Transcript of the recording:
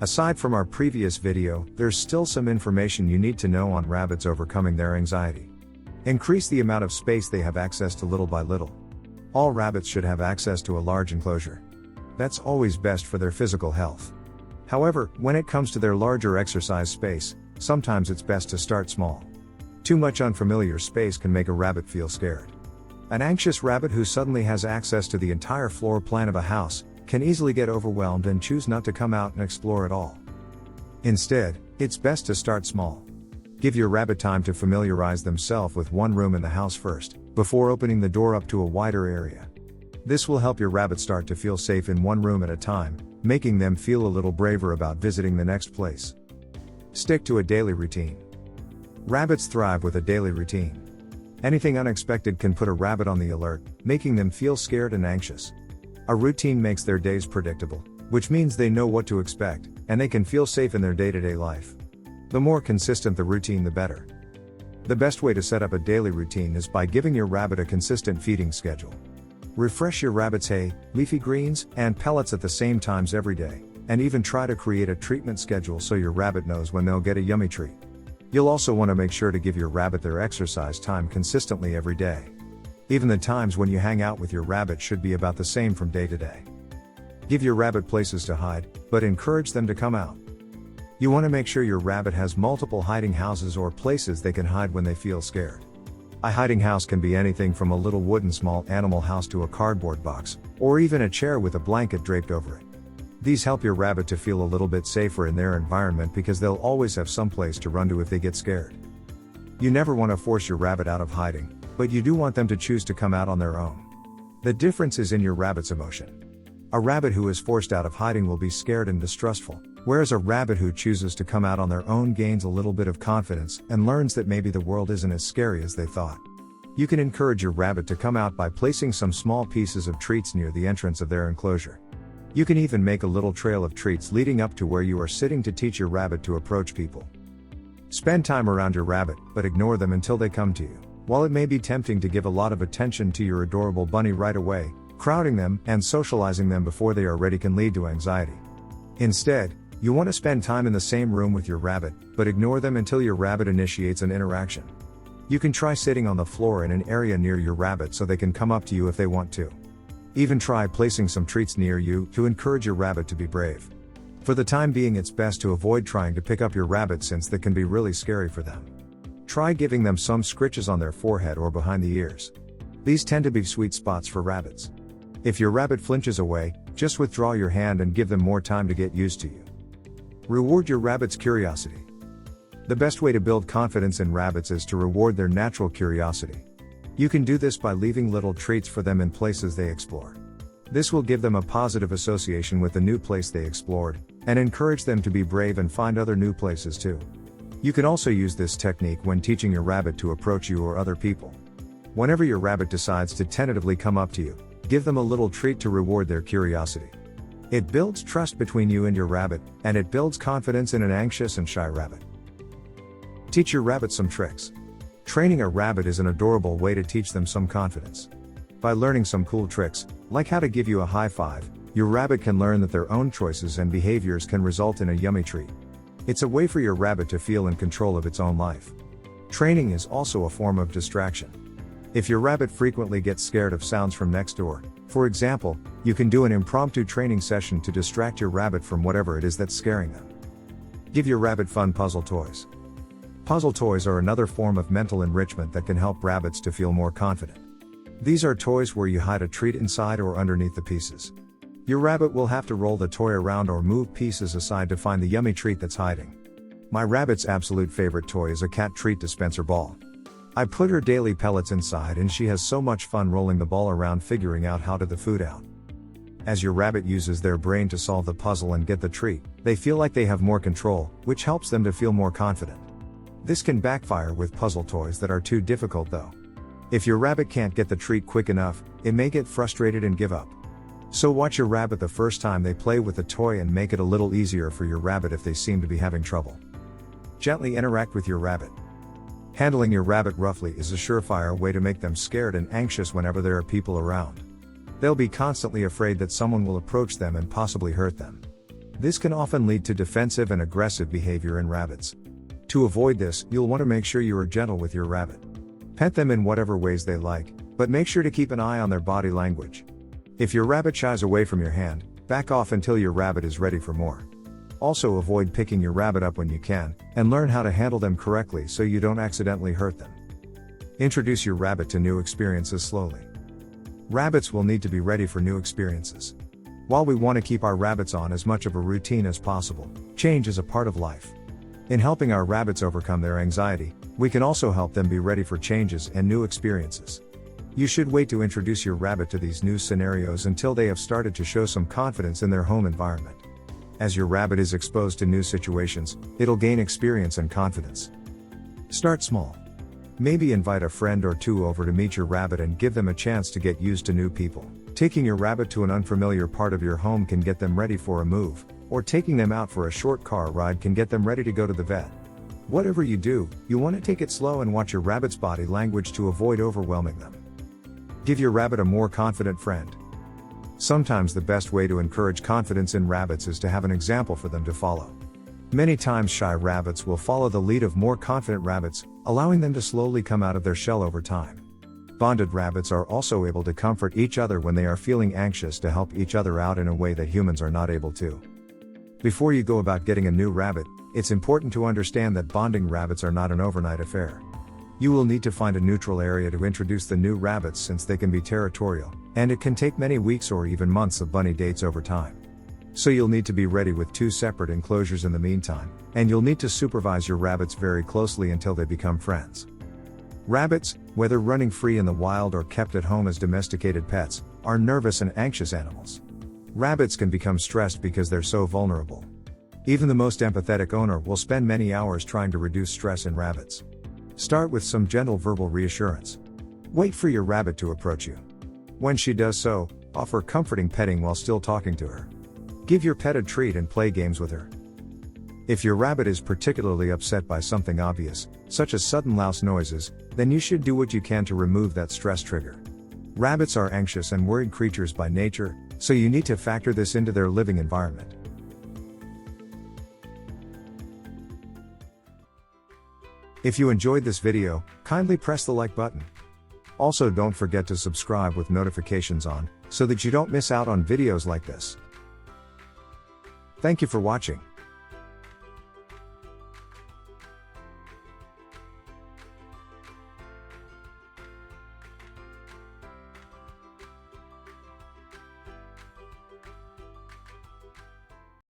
Aside from our previous video, there's still some information you need to know on rabbits overcoming their anxiety. Increase the amount of space they have access to little by little. All rabbits should have access to a large enclosure. That's always best for their physical health. However, when it comes to their larger exercise space, sometimes it's best to start small. Too much unfamiliar space can make a rabbit feel scared. An anxious rabbit who suddenly has access to the entire floor plan of a house can easily get overwhelmed and choose not to come out and explore at all. Instead, it's best to start small. Give your rabbit time to familiarize themselves with one room in the house first, before opening the door up to a wider area. This will help your rabbit start to feel safe in one room at a time, making them feel a little braver about visiting the next place. Stick to a daily routine. Rabbits thrive with a daily routine. Anything unexpected can put a rabbit on the alert, making them feel scared and anxious. A routine makes their days predictable, which means they know what to expect, and they can feel safe in their day-to-day life. The more consistent the routine, the better. The best way to set up a daily routine is by giving your rabbit a consistent feeding schedule. Refresh your rabbit's hay, leafy greens, and pellets at the same times every day, and even try to create a treatment schedule so your rabbit knows when they'll get a yummy treat. You'll also want to make sure to give your rabbit their exercise time consistently every day. Even the times when you hang out with your rabbit should be about the same from day to day. Give your rabbit places to hide, but encourage them to come out. You want to make sure your rabbit has multiple hiding houses or places they can hide when they feel scared. A hiding house can be anything from a little wooden small animal house to a cardboard box, or even a chair with a blanket draped over it. These help your rabbit to feel a little bit safer in their environment because they'll always have some place to run to if they get scared. You never want to force your rabbit out of hiding, but you do want them to choose to come out on their own. The difference is in your rabbit's emotion. A rabbit who is forced out of hiding will be scared and distrustful, whereas a rabbit who chooses to come out on their own gains a little bit of confidence and learns that maybe the world isn't as scary as they thought. You can encourage your rabbit to come out by placing some small pieces of treats near the entrance of their enclosure. You can even make a little trail of treats leading up to where you are sitting to teach your rabbit to approach people. Spend time around your rabbit, but ignore them until they come to you. While it may be tempting to give a lot of attention to your adorable bunny right away, crowding them and socializing them before they are ready can lead to anxiety. Instead, you want to spend time in the same room with your rabbit, but ignore them until your rabbit initiates an interaction. You can try sitting on the floor in an area near your rabbit so they can come up to you if they want to. Even try placing some treats near you to encourage your rabbit to be brave. For the time being, it's best to avoid trying to pick up your rabbit since that can be really scary for them. Try giving them some scritches on their forehead or behind the ears. These tend to be sweet spots for rabbits. If your rabbit flinches away, just withdraw your hand and give them more time to get used to you. Reward your rabbit's curiosity. The best way to build confidence in rabbits is to reward their natural curiosity. You can do this by leaving little treats for them in places they explore. This will give them a positive association with the new place they explored, and encourage them to be brave and find other new places too. You can also use this technique when teaching your rabbit to approach you or other people. Whenever your rabbit decides to tentatively come up to you, give them a little treat to reward their curiosity. It builds trust between you and your rabbit, and it builds confidence in an anxious and shy rabbit. Teach your rabbit some tricks. Training a rabbit is an adorable way to teach them some confidence. By learning some cool tricks, like how to give you a high five, your rabbit can learn that their own choices and behaviors can result in a yummy treat. It's a way for your rabbit to feel in control of its own life. Training is also a form of distraction. If your rabbit frequently gets scared of sounds from next door, for example, you can do an impromptu training session to distract your rabbit from whatever it is that's scaring them. Give your rabbit fun puzzle toys. Puzzle toys are another form of mental enrichment that can help rabbits to feel more confident. These are toys where you hide a treat inside or underneath the pieces. Your rabbit will have to roll the toy around or move pieces aside to find the yummy treat that's hiding. My rabbit's absolute favorite toy is a cat treat dispenser ball. I put her daily pellets inside and she has so much fun rolling the ball around figuring out how to get the food out. As your rabbit uses their brain to solve the puzzle and get the treat, they feel like they have more control, which helps them to feel more confident. This can backfire with puzzle toys that are too difficult though. If your rabbit can't get the treat quick enough, it may get frustrated and give up. So watch your rabbit the first time they play with the toy and make it a little easier for your rabbit if they seem to be having trouble. Gently interact with your rabbit. Handling your rabbit roughly is a surefire way to make them scared and anxious whenever there are people around. They'll be constantly afraid that someone will approach them and possibly hurt them. This can often lead to defensive and aggressive behavior in rabbits. To avoid this, you'll want to make sure you are gentle with your rabbit. Pet them in whatever ways they like, but make sure to keep an eye on their body language. If your rabbit shies away from your hand, back off until your rabbit is ready for more. Also avoid picking your rabbit up when you can, and learn how to handle them correctly so you don't accidentally hurt them. Introduce your rabbit to new experiences slowly. Rabbits will need to be ready for new experiences. While we want to keep our rabbits on as much of a routine as possible, change is a part of life. In helping our rabbits overcome their anxiety, we can also help them be ready for changes and new experiences. You should wait to introduce your rabbit to these new scenarios until they have started to show some confidence in their home environment. As your rabbit is exposed to new situations, it'll gain experience and confidence. Start small. Maybe invite a friend or two over to meet your rabbit and give them a chance to get used to new people. Taking your rabbit to an unfamiliar part of your home can get them ready for a move, or taking them out for a short car ride can get them ready to go to the vet. Whatever you do, you want to take it slow and watch your rabbit's body language to avoid overwhelming them. Give your rabbit a more confident friend. Sometimes the best way to encourage confidence in rabbits is to have an example for them to follow. Many times shy rabbits will follow the lead of more confident rabbits, allowing them to slowly come out of their shell over time. Bonded rabbits are also able to comfort each other when they are feeling anxious to help each other out in a way that humans are not able to. Before you go about getting a new rabbit, it's important to understand that bonding rabbits are not an overnight affair. You will need to find a neutral area to introduce the new rabbits since they can be territorial, and it can take many weeks or even months of bunny dates over time. So you'll need to be ready with 2 separate enclosures in the meantime, and you'll need to supervise your rabbits very closely until they become friends. Rabbits, whether running free in the wild or kept at home as domesticated pets, are nervous and anxious animals. Rabbits can become stressed because they're so vulnerable. Even the most empathetic owner will spend many hours trying to reduce stress in rabbits. Start with some gentle verbal reassurance. Wait for your rabbit to approach you. When she does so, offer comforting petting while still talking to her. Give your pet a treat and play games with her. If your rabbit is particularly upset by something obvious, such as sudden loud noises, then you should do what you can to remove that stress trigger. Rabbits are anxious and worried creatures by nature, so you need to factor this into their living environment. If you enjoyed this video, kindly press the like button. Also, don't forget to subscribe with notifications on, so that you don't miss out on videos like this. Thank you for watching.